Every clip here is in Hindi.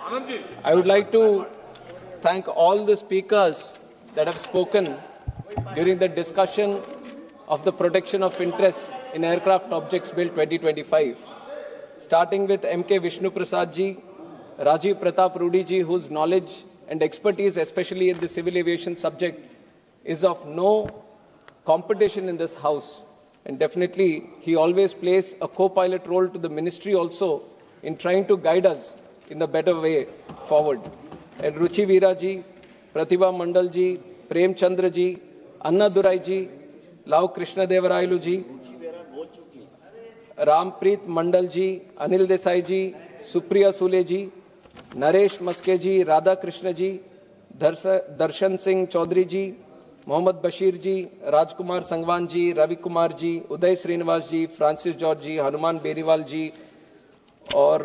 I would like to thank all the speakers that have spoken during the discussion of the protection of interest in Aircraft Objects Bill 2025, starting with M.K. Vishnu Prasad ji, Rajiv Pratap Rudy ji, whose knowledge and expertise, especially in the civil aviation subject, is of no competition in this house. And definitely, he always plays a co-pilot role to the ministry also in trying to guide us in a better way forward. And Ruchi Veera ji, Pratibha Mandal ji, Prem Chandra ji, Anna Durai ji, Lao Krishna Devarailu ji, Rampreet Mandal ji, Anil Desai ji, Supriya Sule ji, Naresh Maske ji, Radha Krishna ji, Darshan Singh Chaudhary ji, Mohammad Bashir ji, Rajkumar Sangwan ji, Ravi Kumar ji, Uday Srinivas ji, Francis George ji, Hanuman Beriwal ji, और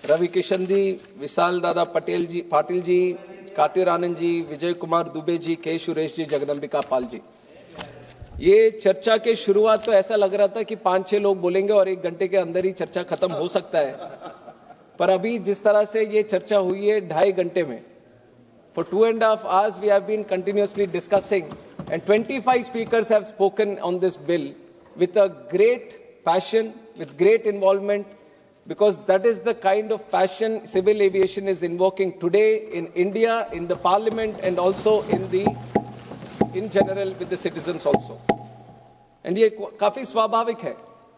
रवि किशन जी, विशाल दादा पाटिल जी, कातिर आनंद जी, विजय कुमार दुबे जी, के सुरेश जी, जगदंबिका पाल जी। ये चर्चा के शुरुआत तो ऐसा लग रहा था कि 5-6 लोग बोलेंगे और 1 घंटे के अंदर ही चर्चा खत्म हो सकता है, पर अभी जिस तरह से ये चर्चा हुई है 2.5 घंटे में, for 2.5 hours we have been continuously discussing and 25 speakers have spoken on this bill with a great passion, with great involvement, because that is the kind of passion civil aviation is invoking today in India, in the parliament and also in general with the citizens also. And ये काफी स्वाभाविक है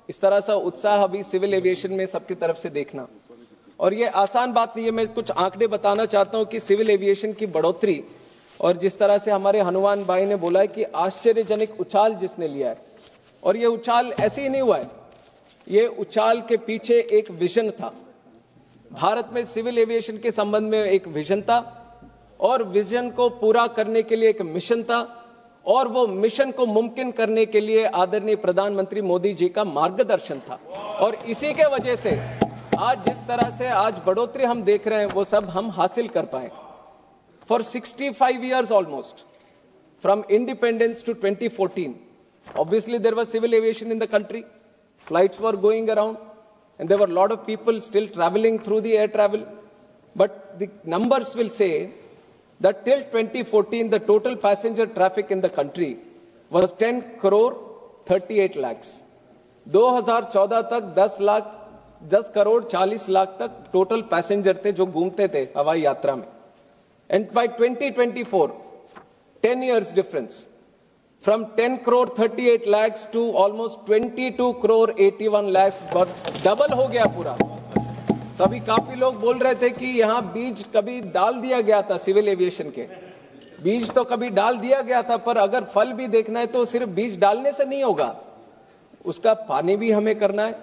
इस तरह सा उत्साह अभी सिविल एविएशन में सबकी तरफ से देखना, और ये आसान बात नहीं है। मैं कुछ आंकड़े बताना चाहता हूं कि सिविल एविएशन की बढ़ोतरी और जिस तरह से हमारे हनुमान भाई ने बोला है कि आश्चर्यजनक उछाल जिसने लिया है, और ये उछाल ऐसे ही नहीं हुआ है, ये उछाल के पीछे एक विजन था। भारत में सिविल एविएशन के संबंध में एक विजन था और विजन को पूरा करने के लिए एक मिशन था, और वो मिशन को मुमकिन करने के लिए आदरणीय प्रधानमंत्री मोदी जी का मार्गदर्शन था। और इसी के वजह से आज जिस तरह से आज बढ़ोतरी हम देख रहे हैं वो सब हम हासिल कर पाए। For 65 years almost, from independence to 2014, obviously there was civil aviation in the country. Flights were going around and there were a lot of people still traveling through the air travel. But the numbers will say that till 2014, the total passenger traffic in the country was 10 crore 38 lakhs. 2014 तक 10 करोड़ 40 लाख तक टोटल पैसेंजर थे जो घूमते थे हवाई यात्रा में। And by 2024, 10 years difference, from 10 crore 38 lakhs to almost 22 crore 81 lakhs, double हो गया पूरा। तो अभी काफी लोग बोल रहे थे कि यहां बीज कभी डाल दिया गया था, सिविल एविएशन के बीज तो कभी डाल दिया गया था, पर अगर फल भी देखना है तो सिर्फ बीज डालने से नहीं होगा, उसका पानी भी हमें करना है,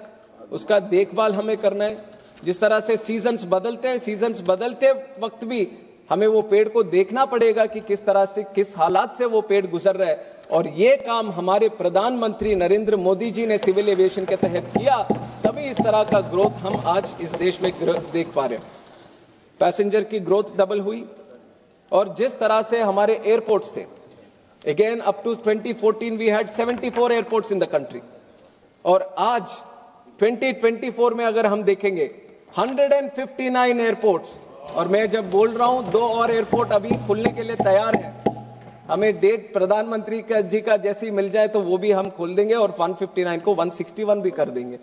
उसका देखभाल हमें करना है। जिस तरह से सीजन्स बदलते हैं, सीजन्स बदलते वक्त भी हमें वो पेड़ को देखना पड़ेगा कि किस तरह से, किस हालात से वो पेड़ गुजर रहा है, और ये काम हमारे प्रधानमंत्री नरेंद्र मोदी जी ने सिविल एविएशन के तहत किया, तभी इस तरह का ग्रोथ हम आज इस देश में देख पा रहे हैं। पैसेंजर की ग्रोथ डबल हुई, और जिस तरह से हमारे एयरपोर्ट्स थे, again up to 2014 we had 74 airports in the country, और आज 2024 में अगर हम देखेंगे 159 एयरपोर्ट्स, और मैं जब बोल रहा हूं 2 और एयरपोर्ट अभी खुलने के लिए तैयार है। हमें डेट प्रधानमंत्री जी का जैसी मिल जाए तो वो भी हम खोल देंगे और 159 को 161 भी कर देंगे।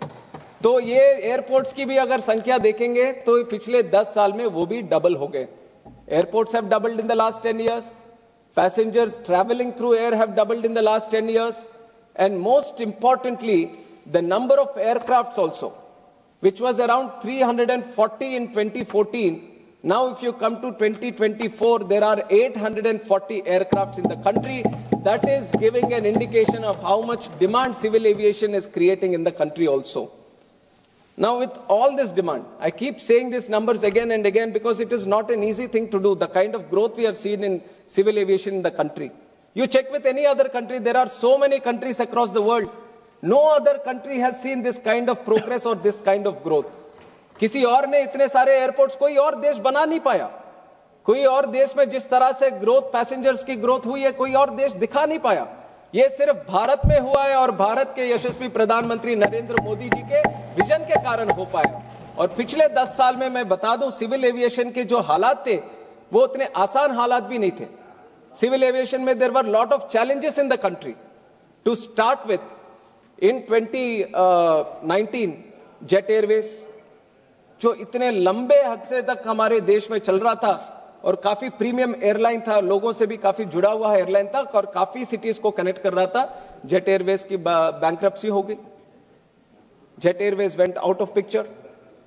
तो ये एयरपोर्ट्स की भी अगर संख्या देखेंगे तो पिछले 10 साल में वो भी डबल हो गए। Airports have doubled in the last 10 years, passengers travelling through air have doubled in the last 10 years, and most importantly the number of aircrafts also, which was around 340 in 2014, now if you come to 2024 there are 840 aircrafts in the country. That is giving an indication of how much demand civil aviation is creating in the country also. Now with all this demand, I keep saying these numbers again and again because it is not an easy thing to do, the kind of growth we have seen in civil aviation in the country. You check with any other country, there are so many countries across the world, no other country has seen this kind of progress or this kind of growth. किसी और ने इतने सारे एयरपोर्ट्स कोई और देश बना नहीं पाया, कोई और देश में जिस तरह से ग्रोथ, पैसेंजर्स की ग्रोथ हुई है, कोई और देश दिखा नहीं पाया। ये सिर्फ भारत में हुआ है और भारत के यशस्वी प्रधानमंत्री नरेंद्र मोदी जी के विजन के कारण हो पाया। और पिछले 10 साल में मैं बता दूं, सिविल एविएशन के जो हालात थे वो उतने आसान हालात भी नहीं थे। सिविल एविएशन में there were lot of challenges in the country. To start with, in 2019 Jet Airways जो इतने लंबे हद तक हमारे देश में चल रहा था और काफी प्रीमियम एयरलाइन था, लोगों से भी काफी जुड़ा हुआ एयरलाइन था और काफी सिटीज को कनेक्ट कर रहा था, जेट एयरवेज की बैंक्रप्सी हो गई। Jet Airways went out of picture.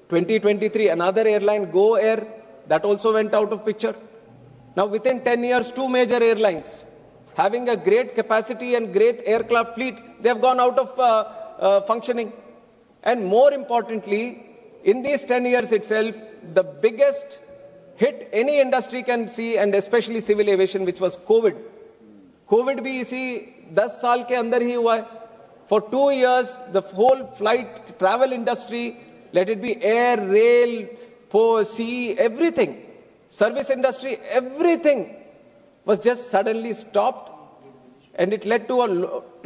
2023 another airline, Go Air, that also went out of picture. Now within 10 years, 2 major airlines having a great capacity and great aircraft fleet, they have gone out of functioning. And more importantly, in these 10 years itself, the biggest hit any industry can see, and especially civil aviation, which was COVID. COVID भी इसी 10 साल के अंदर ही हुआ है. For 2 years, the whole flight travel industry, let it be air, rail, sea, everything, service industry, everything was just suddenly stopped, and it led to a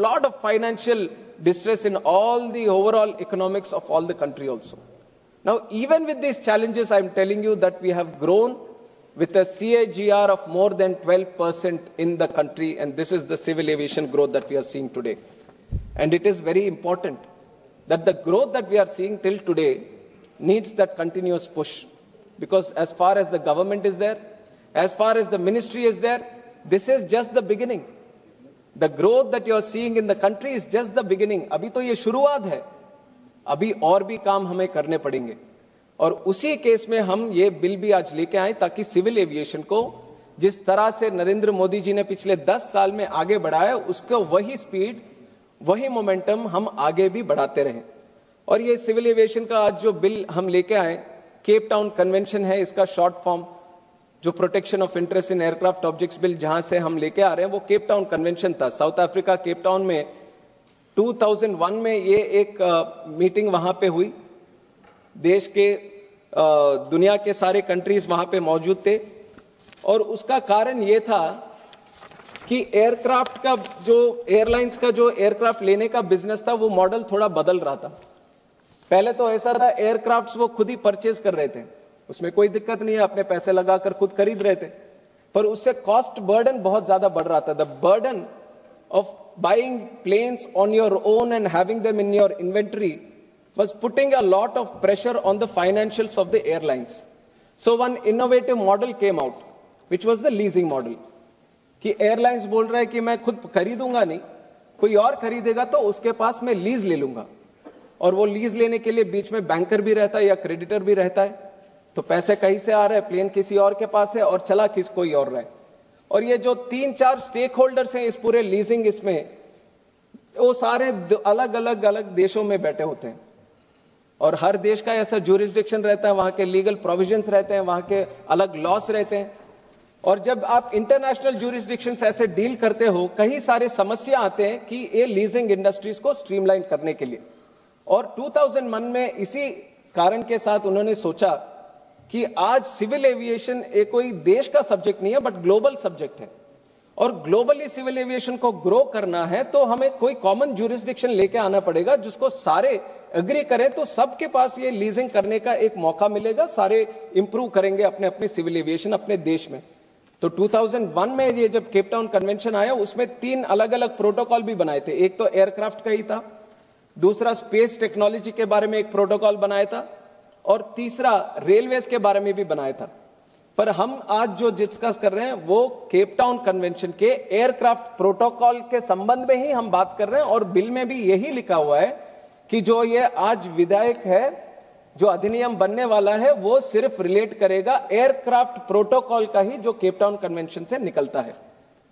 lot of financial distress in all the overall economics of all the country also. Now, even with these challenges, I'm telling you that we have grown with a CAGR of more than 12% in the country, and this is the civil aviation growth that we are seeing today. And it is very important that the growth that we are seeing till today needs that continuous push, because as far as the government is there, as far as the ministry is there, this is just the beginning. The growth that you are seeing in the country is just the beginning. अभी तो ये शुरुआत है, अभी और भी काम हमें करने पड़ेंगे। और उसी केस में हम ये बिल भी आज लेके आए ताकि सिविल एविएशन को जिस तरह से नरेंद्र मोदी जी ने पिछले 10 साल में आगे बढ़ाया, उसको वही स्पीड, वही मोमेंटम हम आगे भी बढ़ाते रहें। और ये सिविल एविएशन का आज जो बिल हम लेके आए, केप टाउन कन्वेंशन है इसका शॉर्ट फॉर्म, जो protection of interest in aircraft objects bill जहां से हम लेके आ रहे हैं वो केप टाउन कन्वेंशन था। साउथ अफ्रीका केप टाउन में 2001 में ये एक मीटिंग वहां पे हुई। देश के दुनिया के सारे कंट्रीज वहां पे मौजूद थे और उसका कारण ये था कि एयरक्राफ्ट का जो एयरलाइंस का जो एयरक्राफ्ट लेने का बिजनेस था वो मॉडल थोड़ा बदल रहा था। पहले तो ऐसा था एयरक्राफ्ट्स वो खुद ही परचेज कर रहे थे, उसमें कोई दिक्कत नहीं है, अपने पैसे लगाकर खुद खरीद रहे थे, पर उससे कॉस्ट बर्डन बहुत ज्यादा बढ़ रहा था। The burden of buying planes on your own and having them in your inventory was putting a lot of pressure on the financials of the airlines. So one innovative model came out, which was the leasing model. कि एयरलाइंस बोल रहा है कि मैं खुद खरीदूंगा नहीं, कोई और खरीदेगा तो उसके पास मैं लीज ले लूंगा, और वो लीज लेने के लिए बीच में बैंकर भी रहता है या क्रेडिटर भी रहता है, तो पैसे कहीं से आ रहे हैं, प्लेन किसी और के पास है और चला किस कोई और रहा है। और ये जो 3-4 स्टेक होल्डर्स हैं इस पूरे लीजिंग इसमें, वो सारे अलग अलग अलग देशों में बैठे होते हैं और हर देश का ऐसा ज्यूरिसडिक्शन रहता है, वहां के लीगल प्रोविजंस रहते हैं, वहां के अलग लॉस रहते हैं। और जब आप इंटरनेशनल ज्यूरिसडिक्शन ऐसे डील करते हो, कई सारे समस्या आते हैं कि ये लीजिंग इंडस्ट्रीज को स्ट्रीमलाइन करने के लिए। और 2001 में इसी कारण के साथ उन्होंने सोचा कि आज सिविल एविएशन एक कोई देश का सब्जेक्ट नहीं है बट ग्लोबल सब्जेक्ट है, और ग्लोबली सिविल एविएशन को ग्रो करना है तो हमें कोई कॉमन ज्यूरिसडिक्शन लेके आना पड़ेगा जिसको सारे एग्री करें, तो सबके पास ये लीजिंग करने का एक मौका मिलेगा, सारे इंप्रूव करेंगे अपने अपने सिविल एविएशन अपने देश में। तो 2001 में ये जब केप टाउन कन्वेंशन आया, उसमें 3 अलग अलग प्रोटोकॉल भी बनाए थे। एक तो एयरक्राफ्ट का ही था, दूसरा स्पेस टेक्नोलॉजी के बारे में एक प्रोटोकॉल बनाया था, और तीसरा रेलवेज के बारे में भी बनाया था। पर हम आज जो डिस्कस कर रहे हैं वो केप टाउन कन्वेंशन के एयरक्राफ्ट प्रोटोकॉल के संबंध में ही हम बात कर रहे हैं, और बिल में भी यही लिखा हुआ है कि जो ये आज विधेयक है, जो अधिनियम बनने वाला है, वो सिर्फ रिलेट करेगा एयरक्राफ्ट प्रोटोकॉल का ही जो केप टाउन कन्वेंशन से निकलता है।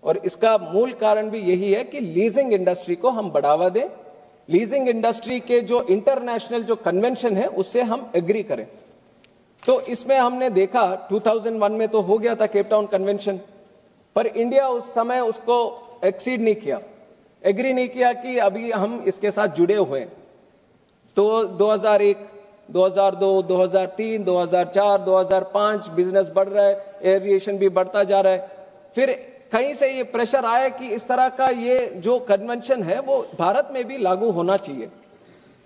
और इसका मूल कारण भी यही है कि लीजिंग इंडस्ट्री को हम बढ़ावा दें, लीजिंग इंडस्ट्री के जो इंटरनेशनल जो कन्वेंशन है उससे हम एग्री करें। तो इसमें हमने देखा 2001 में तो हो गया था केप टाउन कन्वेंशन, पर इंडिया उस समय उसको एक्सीड नहीं किया, एग्री नहीं किया कि अभी हम इसके साथ जुड़े हुए हैं। तो 2001, 2002, 2003, 2004, 2005 बिजनेस बढ़ रहा है, एविएशन भी बढ़ता जा रहा है। फिर कहीं से ये प्रेशर आया कि इस तरह का ये जो कन्वेंशन है वो भारत में भी लागू होना चाहिए।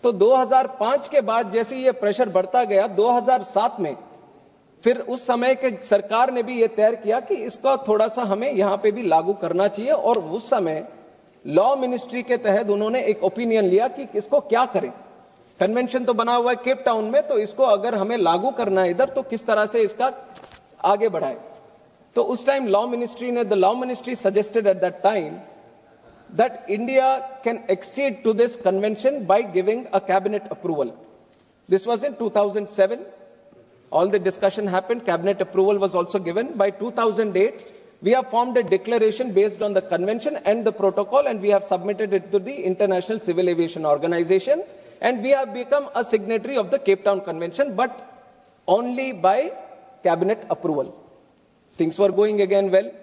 तो 2005 के बाद जैसे ये प्रेशर बढ़ता गया, 2007 में फिर उस समय के सरकार ने भी ये तय किया कि इसका थोड़ा सा हमें यहां पे भी लागू करना चाहिए, और उस समय लॉ मिनिस्ट्री के तहत उन्होंने एक ओपिनियन लिया कि इसको क्या करें। कन्वेंशन तो बना हुआ है केप टाउन में, तो इसको अगर हमें लागू करना है इधर तो किस तरह से इसका आगे बढ़ाए। तो उस time law ministry suggested at that time that India can accede to this convention by giving a cabinet approval. This was in 2007. All the discussion happened. Cabinet approval was also given. By 2008, we have formed a declaration based on the convention and the protocol, and we have submitted it to the International Civil Aviation Organization, and we have become a signatory of the Cape Town Convention, but only by cabinet approval. Things were going again well.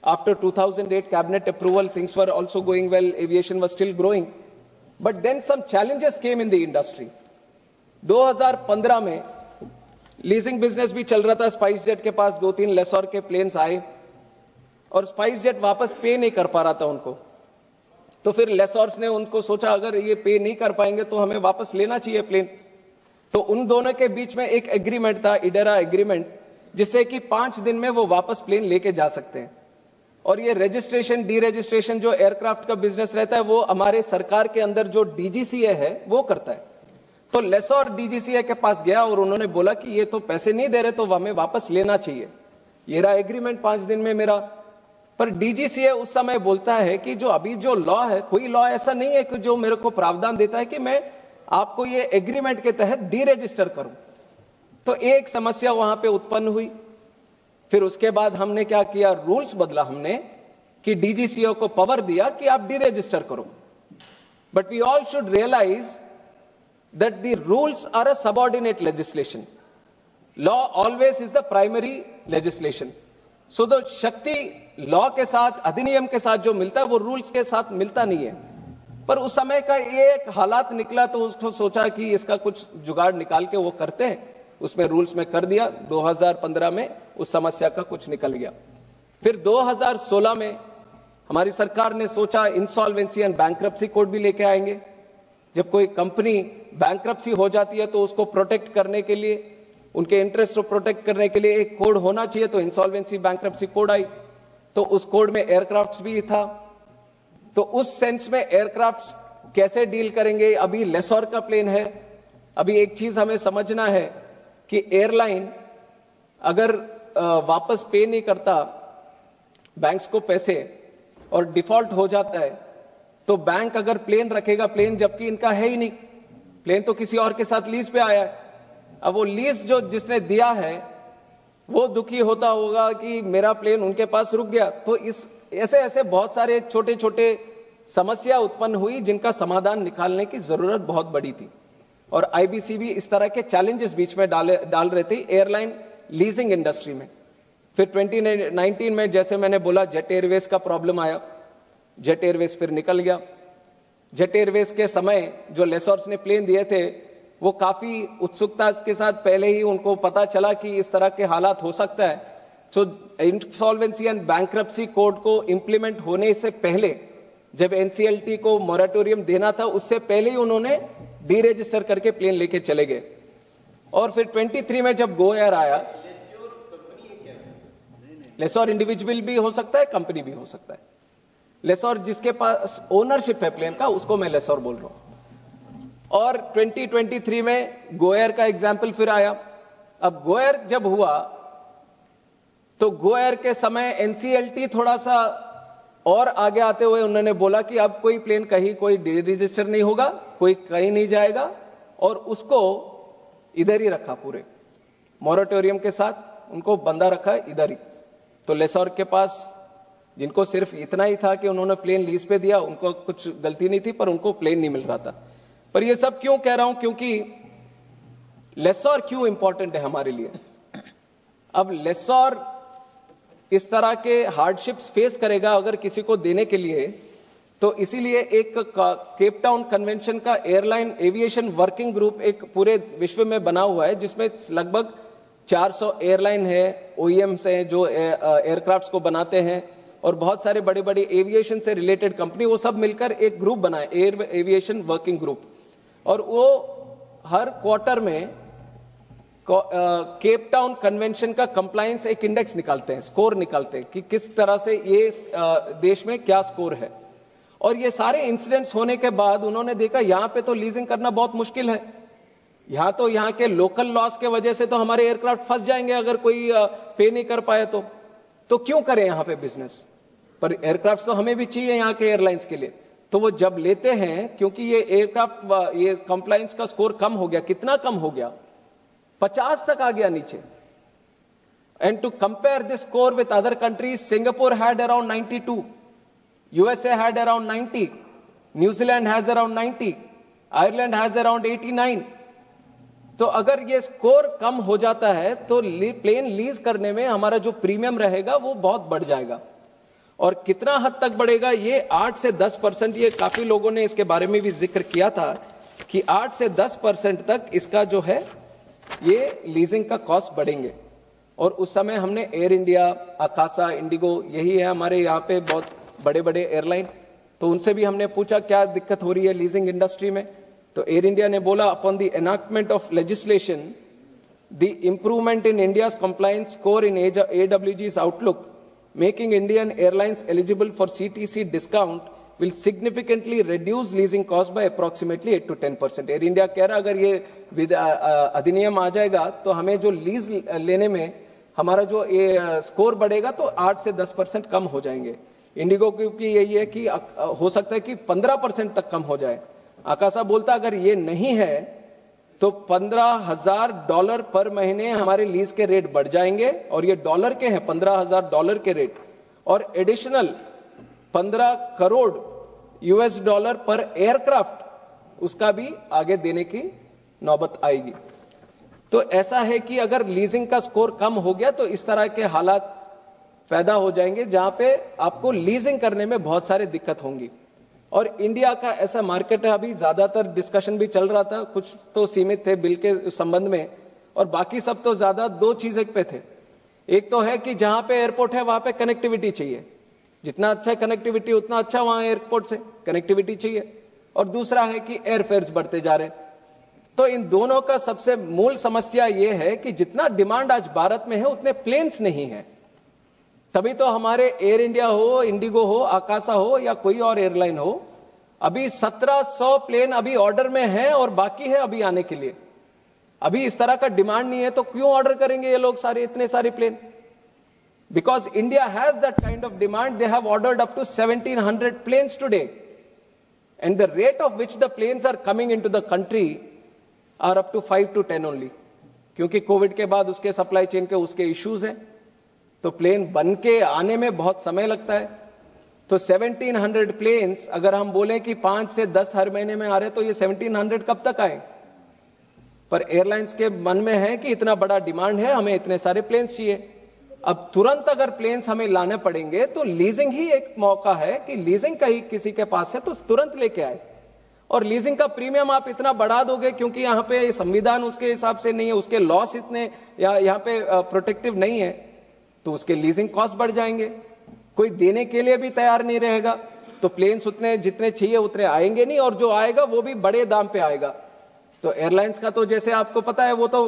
After 2008 cabinet approval, things were also going well. Aviation was still growing. But then some challenges came in the industry. 2015 में लीजिंग बिजनेस भी चल रहा था। स्पाइस जेट के पास 2-3 लेसोर के प्लेन्स आए और स्पाइस जेट वापस पे नहीं कर पा रहा था उनको। तो फिर लेसोर्स ने उनको सोचा अगर ये पे नहीं कर पाएंगे तो हमें वापस लेना चाहिए प्लेन। तो उन दोनों के बीच में एक एग्रीमेंट था, इडेरा एग्रीमेंट, जिससे कि 5 दिन में वो वापस प्लेन लेके जा सकते हैं। और ये रजिस्ट्रेशन डी रजिस्ट्रेशन जो एयरक्राफ्ट का बिजनेस रहता है वो हमारे सरकार के अंदर जो डीजीसीए है वो करता है। तो लेसोर डीजीसीए के पास गया और उन्होंने बोला कि ये तो पैसे नहीं दे रहे तो हमें वापस लेना चाहिए, ये रहा एग्रीमेंट 5 दिन में मेरा। पर डीजीसीए उस समय बोलता है कि जो अभी जो लॉ है, कोई लॉ ऐसा नहीं है कि जो मेरे को प्रावधान देता है कि मैं आपको ये एग्रीमेंट के तहत डी रजिस्टर करूं। तो एक समस्या वहां पे उत्पन्न हुई। फिर उसके बाद हमने क्या किया, रूल्स बदला हमने कि डीजीसीए को पावर दिया कि आप डी रजिस्टर करो। But we all should realise that the rules are a subordinate legislation, law always is the primary legislation. So the shakti law के साथ, अधिनियम के साथ जो मिलता है वो रूल्स के साथ मिलता नहीं है। पर उस समय का एक हालात निकला तो उसको सोचा कि इसका कुछ जुगाड़ निकाल के वो करते हैं, उसमें रूल्स में कर दिया। 2015 में उस समस्या का कुछ निकल गया। फिर 2016 में हमारी सरकार ने सोचा इंसॉल्वेंसी एंड बैंक्रप्सी कोड भी लेके आएंगे। जब कोई कंपनी बैंक्रप्सी हो जाती है तो उसको प्रोटेक्ट करने के लिए, उनके इंटरेस्ट को प्रोटेक्ट करने के लिए एक कोड होना चाहिए। तो इंसॉल्वेंसी बैंक्रप्सी कोड आई, तो उस कोड में एयरक्राफ्ट भी था। तो उस सेंस में एयरक्राफ्ट कैसे डील करेंगे, अभी लेसोर का प्लेन है। अभी एक चीज हमें समझना है कि एयरलाइन अगर वापस पे नहीं करता बैंक्स को पैसे और डिफॉल्ट हो जाता है, तो बैंक अगर प्लेन रखेगा, प्लेन जबकि इनका है ही नहीं, प्लेन तो किसी और के साथ लीज पे आया है। अब वो लीज जो जिसने दिया है वो दुखी होता होगा कि मेरा प्लेन उनके पास रुक गया। तो इस ऐसे ऐसे बहुत सारे छोटे छोटे समस्या उत्पन्न हुई जिनका समाधान निकालने की जरूरत बहुत बड़ी थी। और आईबीसी भी इस तरह के चैलेंजेस बीच में डाल रहे थे एयरलाइन लीजिंग इंडस्ट्री में। फिर 2019 में जैसे मैंने बोला जेट एयरवेज का प्रॉब्लम आया, जेट एयरवेज फिर निकल गया। जेट एयरवेज के समय जो लेसोर्स ने प्लेन दिए थे वो काफी उत्सुकता के साथ पहले ही उनको पता चला कि इस तरह के हालात हो सकता है, तो इंसॉल्वेंसी एंड बैंक्रप्सी कोड को इंप्लीमेंट होने से पहले, जब एनसीएलटी को मॉरेटोरियम देना था उससे पहले ही उन्होंने डी रजिस्टर करके प्लेन लेके चले गए। और फिर 23 में जब गो एयर आया, लेसोर इंडिविजुअल भी हो सकता है, कंपनी भी हो सकता है। लेसोर जिसके पास ओनरशिप है प्लेन का उसको मैं लेसोर बोल रहा हूं। और 2023 में गो एयर का एग्जाम्पल फिर आया। अब गो एयर जब हुआ तो गो एयर के समय एनसीएलटी थोड़ा सा और आगे आते हुए उन्होंने बोला कि अब कोई प्लेन कहीं कोई डी रजिस्टर नहीं होगा, कोई कहीं नहीं जाएगा, और उसको इधर ही रखा, पूरे मॉरेटोरियम के साथ उनको बंधा रखा इधर ही। तो लेसोर के पास जिनको सिर्फ इतना ही था कि उन्होंने प्लेन लीज पे दिया, उनको कुछ गलती नहीं थी, पर उनको प्लेन नहीं मिल रहा था। पर ये सब क्यों कह रहा हूं, क्योंकि लेसोर क्यों इंपॉर्टेंट है हमारे लिए। अब लेसोर इस तरह के हार्डशिप्स फेस करेगा अगर किसी को देने के लिए, तो इसीलिए एक केप टाउन कन्वेंशन का एयरलाइन एविएशन वर्किंग ग्रुप एक पूरे विश्व में बना हुआ है, जिसमें लगभग 400 एयरलाइन है, ओईएम्स हैं जो एयरक्राफ्ट्स को बनाते हैं, और बहुत सारे बड़े बड़े एविएशन से रिलेटेड कंपनी, वो सब मिलकर एक ग्रुप बनाए, एयर एविएशन वर्किंग ग्रुप, और वो हर क्वार्टर में केप टाउन कन्वेंशन का कंप्लायंस एक इंडेक्स निकालते हैं, स्कोर निकालते हैं कि किस तरह से ये देश में क्या स्कोर है। और ये सारे इंसिडेंट्स होने के बाद उन्होंने देखा यहां पे तो लीजिंग करना बहुत मुश्किल है, यहां तो यहां के लोकल लॉस के वजह से तो हमारे एयरक्राफ्ट फंस जाएंगे अगर कोई पे नहीं कर पाए तो क्यों करें यहां पे बिजनेस। पर एयरक्राफ्ट तो हमें भी चाहिए यहां के एयरलाइंस के लिए। तो वो जब लेते हैं, क्योंकि ये एयरक्राफ्ट ये कंप्लायंस का स्कोर कम हो गया, कितना कम हो गया, 50 तक आ गया नीचे। And to compare this score with other countries, Singapore had around 92, USA had around 90, New Zealand has around 90, Ireland has around 89। तो अगर ये स्कोर कम हो जाता है तो प्लेन लीज करने में हमारा जो प्रीमियम रहेगा वो बहुत बढ़ जाएगा। और कितना हद तक बढ़ेगा, ये 8 से 10%, ये काफी लोगों ने इसके बारे में भी जिक्र किया था कि 8 से 10% तक इसका जो है ये लीजिंग का कॉस्ट बढ़ेंगे। और उस समय हमने एयर इंडिया, आकाशा, इंडिगो, यही है हमारे यहाँ पे बहुत बड़े बड़े एयरलाइन, तो उनसे भी हमने पूछा क्या दिक्कत हो रही है लीजिंग इंडस्ट्री में। तो एयर इंडिया ने बोला, upon the enactment of legislation the improvement in India's compliance score in AWG's outlook making Indian airlines eligible for CTC discount will significantly reduce leasing cost by approximately 8 to 10%। Air India कह रहा अगर ये अधिनियम आ जाएगा तो हमें जो लीज लेने में हमारा जो स्कोर बढ़ेगा तो 8 से 10% कम हो जाएंगे। इंडिगो की यही है कि हो सकता है कि 15% तक कम हो जाए। आकाशा बोलता अगर ये नहीं है तो $15,000 पर महीने हमारे लीज के रेट बढ़ जाएंगे, और ये डॉलर के हैं, $15,000 के रेट, और एडिशनल 15 करोड़ US$ पर एयरक्राफ्ट उसका भी आगे देने की नौबत आएगी। तो ऐसा है कि अगर लीजिंग का स्कोर कम हो गया तो इस तरह के हालात पैदा हो जाएंगे जहां पे आपको लीजिंग करने में बहुत सारी दिक्कत होंगी। और इंडिया का ऐसा मार्केट है, अभी ज्यादातर डिस्कशन भी चल रहा था, कुछ तो सीमित थे बिल के संबंध में, और बाकी सब तो ज्यादा 2 चीजें पे थे। एक तो है कि जहां पे एयरपोर्ट है वहां पे कनेक्टिविटी चाहिए, जितना अच्छा कनेक्टिविटी उतना अच्छा वहां एयरपोर्ट से कनेक्टिविटी चाहिए, और दूसरा है कि एयरफेयर्स बढ़ते जा रहे हैं। तो इन दोनों का सबसे मूल समस्या यह है कि जितना डिमांड आज भारत में है उतने प्लेन्स नहीं है। तभी तो हमारे एयर इंडिया हो, इंडिगो हो, आकाशा हो या कोई और एयरलाइन हो, अभी 1700 प्लेन अभी ऑर्डर में है और बाकी है अभी आने के लिए। अभी इस तरह का डिमांड नहीं है तो क्यों ऑर्डर करेंगे ये लोग सारे इतने सारे plane? Because India has that kind of demand, they have ordered up to 1700 planes today, and the rate of which the planes are coming into the country are up to 5 to 10 only, क्योंकि कोविड के बाद उसके सप्लाई चेन के उसके इश्यूज हैं, तो प्लेन बन के आने में बहुत समय लगता है। तो 1700 प्लेन्स अगर हम बोलें कि 5 से 10 हर महीने में आ रहे तो ये 1700 कब तक आए? पर एयरलाइंस के मन में है कि इतना बड़ा डिमांड है, हमें इतने सारे प्लेन्स चाहिए। अब तुरंत अगर प्लेन्स हमें लाने पड़ेंगे तो लीजिंग ही एक मौका है कि लीजिंग का ही किसी के पास है तो तुरंत लेके आए। और लीजिंग का प्रीमियम आप इतना बढ़ा दोगे क्योंकि यहां पे संविधान उसके हिसाब से नहीं है, उसके लॉस इतने या यहां पे प्रोटेक्टिव नहीं है, तो उसके लीजिंग कॉस्ट बढ़ जाएंगे। कोई देने के लिए भी तैयार नहीं रहेगा, तो प्लेन्स उतने जितने चाहिए उतने आएंगे नहीं, और जो आएगा वो भी बड़े दाम पे आएगा। तो एयरलाइंस का तो जैसे आपको पता है वो तो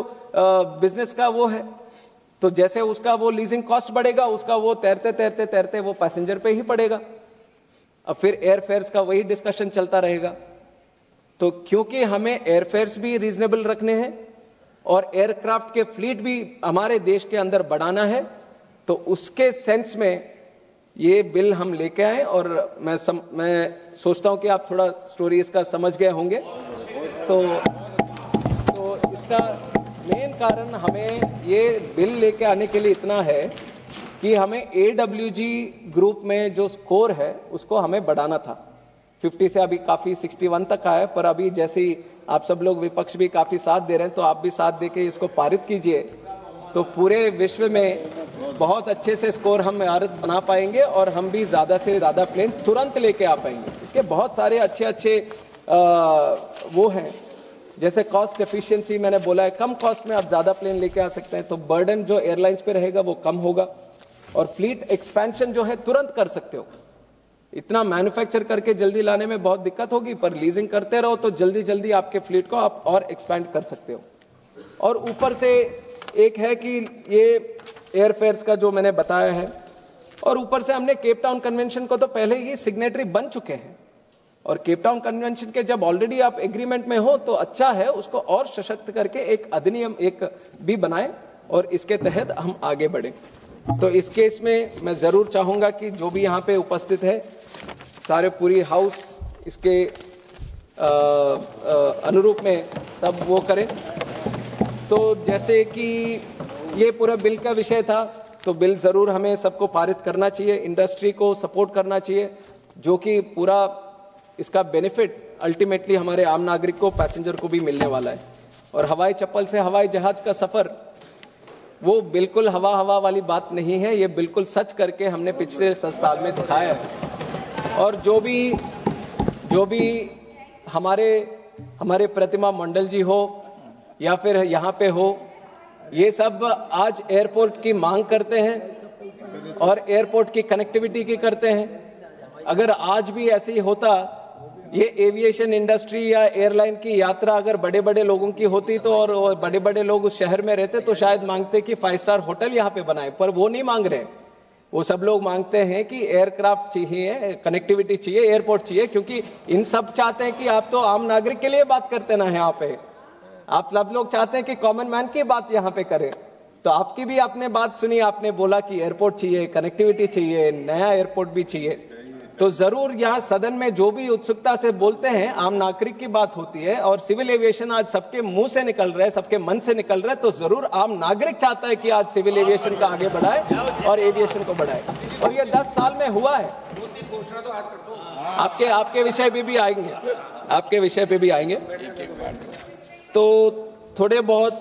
बिजनेस का वो है, तो जैसे उसका वो लीजिंग कॉस्ट बढ़ेगा उसका वो तैरते तैरते तैरते वो पैसेंजर पे ही पड़ेगा। अब फिर एयरफेयर्स का वही डिस्कशन चलता रहेगा। तो क्योंकि हमें एयरफेयर्स भी रीजनेबल रखने हैं और एयरक्राफ्ट के फ्लीट भी हमारे देश के अंदर बढ़ाना है, तो उसके सेंस में ये बिल हम लेके आए। और मैं सोचता हूं कि आप थोड़ा स्टोरी इसका समझ गए होंगे। तो इसका मेन कारण हमें ये बिल लेके आने के लिए इतना है कि हमें AWG ग्रुप में जो स्कोर है उसको हमें बढ़ाना था। 50 से अभी काफी 61 तक आया, पर अभी जैसे ही आप सब लोग विपक्ष भी काफी साथ दे रहे हैं तो आप भी साथ देके इसको पारित कीजिए, तो पूरे विश्व में बहुत अच्छे से स्कोर हम भारत बना पाएंगे और हम भी ज्यादा से ज्यादा प्लेन तुरंत लेके आ पाएंगे। इसके बहुत सारे अच्छे वो हैं, जैसे कॉस्ट एफिशिएंसी मैंने बोला है, कम कॉस्ट में आप ज्यादा प्लेन लेके आ सकते हैं, तो बर्डन जो एयरलाइंस पे रहेगा वो कम होगा। और फ्लीट एक्सपेंशन जो है तुरंत कर सकते हो। इतना मैन्युफैक्चर करके जल्दी लाने में बहुत दिक्कत होगी, पर लीजिंग करते रहो तो जल्दी जल्दी आपके फ्लीट को आप और एक्सपैंड कर सकते हो। और ऊपर से एक है कि ये एयरफेयर्स का जो मैंने बताया है, और ऊपर से हमने केप टाउन कन्वेंशन को तो पहले ही सिग्नेटरी बन चुके हैं, और केप टाउन कन्वेंशन के जब ऑलरेडी आप एग्रीमेंट में हो तो अच्छा है उसको और सशक्त करके एक अधिनियम एक भी बनाए और इसके तहत हम आगे बढ़े। तो इस केस में मैं जरूर चाहूंगा कि जो भी यहां पे उपस्थित है सारे पूरी हाउस इसके अनुरूप में सब वो करें। तो जैसे कि ये पूरा बिल का विषय था, तो बिल जरूर हमें सबको पारित करना चाहिए, इंडस्ट्री को सपोर्ट करना चाहिए, जो कि पूरा इसका बेनिफिट अल्टीमेटली हमारे आम नागरिक को, पैसेंजर को भी मिलने वाला है। और हवाई चप्पल से हवाई जहाज का सफर वो बिल्कुल हवा हवा वाली बात नहीं है, ये बिल्कुल सच करके हमने पिछले 7 साल में दिखाया है। और जो भी हमारे प्रतिमा मंडल जी हो या फिर यहाँ पे हो, ये सब आज एयरपोर्ट की मांग करते हैं और एयरपोर्ट की कनेक्टिविटी की करते हैं। अगर आज भी ऐसे ही होता, ये एविएशन इंडस्ट्री या एयरलाइन की यात्रा अगर बड़े बड़े लोगों की होती तो और बड़े बड़े लोग उस शहर में रहते तो शायद मांगते कि 5 स्टार होटल यहाँ पे बनाए, पर वो नहीं मांग रहे। वो सब लोग मांगते हैं कि एयरक्राफ्ट चाहिए, कनेक्टिविटी चाहिए, एयरपोर्ट चाहिए, क्योंकि इन सब चाहते हैं कि आप तो आम नागरिक के लिए बात करते ना यहाँ पे, आप सब लोग चाहते हैं कि कॉमन मैन की बात यहाँ पे करें। तो आपकी भी आपने बात सुनी, आपने बोला कि एयरपोर्ट चाहिए, कनेक्टिविटी चाहिए, नया एयरपोर्ट भी चाहिए। तो जरूर यहाँ सदन में जो भी उत्सुकता से बोलते हैं, आम नागरिक की बात होती है और सिविल एविएशन आज सबके मुंह से निकल रहा है, सबके मन से निकल रहा है, तो जरूर आम नागरिक चाहता है कि आज सिविल एविएशन का आगे बढ़ाए और एविएशन को बढ़ाए। और ये 10 साल में हुआ है। आपके विषय पे भी आएंगे, आपके विषय पे भी आएंगे। तो थोड़े बहुत